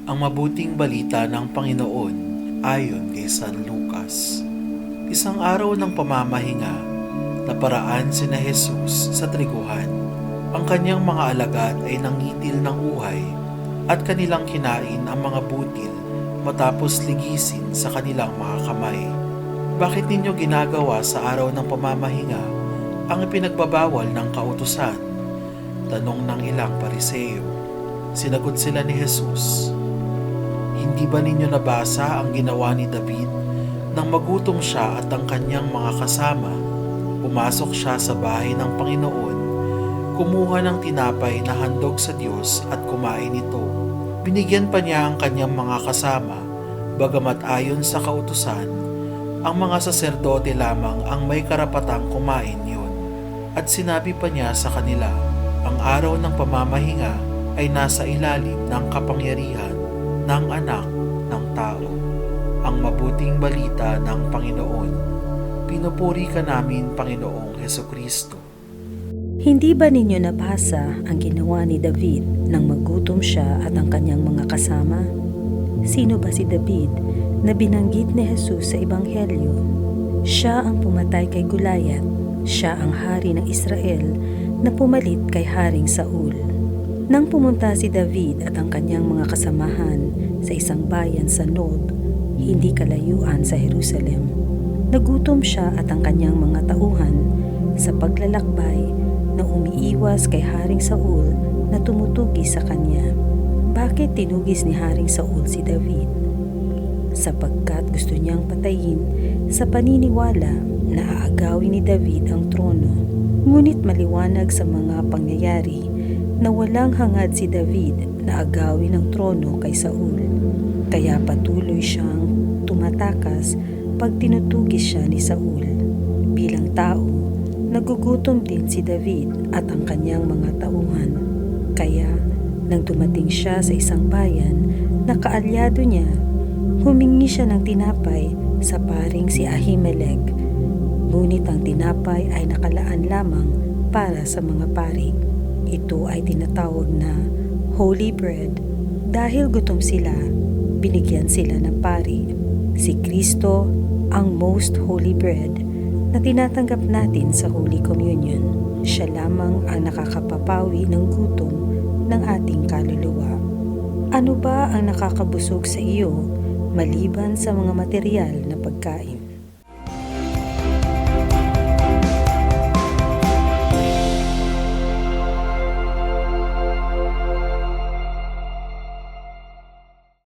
Ang mabuting balita ng Panginoon ayon kay San Lucas. Isang araw ng pamamahinga, naparaan sina Jesus sa triguhan. Ang kanyang mga alagad ay nangitil ng uhay at kanilang kinain ang mga butil matapos ligisin sa kanilang mga kamay. Bakit ninyo ginagawa sa araw ng pamamahinga ang ipinagbabawal ng kautusan? Tanong ng ilang Pariseo. Sinagot sila ni Jesus, hindi ba ninyo nabasa ang ginawa ni David nang magutom siya at ang kanyang mga kasama? Pumasok siya sa bahay ng Panginoon, kumuha ng tinapay na handog sa Diyos at kumain ito. Binigyan pa niya ang kanyang mga kasama, bagamat ayon sa kautusan, ang mga saserdote lamang ang may karapatang kumain yun. At sinabi pa niya sa kanila, ang araw ng pamamahinga ay nasa ilalim ng kapangyarihan ng anak ng tao. Ang mabuting balita ng Panginoon. Pinupuri ka namin, Panginoong Hesukristo. Hindi ba ninyo nabasa ang ginawa ni David nang magutom siya at ang kanyang mga kasama? Sino ba si David na binanggit ni Jesus sa Ebanghelyo? Siya ang pumatay kay Goliath. Siya ang hari ng Israel na pumalit kay Haring Saul. Nang pumunta si David at ang kanyang mga kasamahan sa isang bayan sa Nob, hindi kalayuan sa Jerusalem, nagutom siya at ang kanyang mga tauhan sa paglalakbay na umiiwas kay Haring Saul na tumutugis sa kanya. Bakit tinugis ni Haring Saul si David? Sapagkat gusto niyang patayin sa paniniwala na aagawin ni David ang trono. Ngunit maliwanag sa mga pangyayari na walang hangad si David na agawin ang trono kay Saul. Kaya patuloy siyang tumatakas pag tinutugis siya ni Saul. Bilang tao, nagugutom din si David at ang kanyang mga tauhan. Kaya, nang dumating siya sa isang bayan na kaalyado niya, humingi siya ng tinapay sa paring si Ahimelech. Ngunit ang tinapay ay nakalaan lamang para sa mga pari. Ito ay tinatawag na Holy Bread. Dahil gutom sila, binigyan sila ng pari. Si Kristo ang Most Holy Bread na tinatanggap natin sa Holy Communion. Siya lamang ang nakakapapawi ng gutom ng ating kaluluwa. Ano ba ang nakakabusog sa iyo maliban sa mga material na pagkain?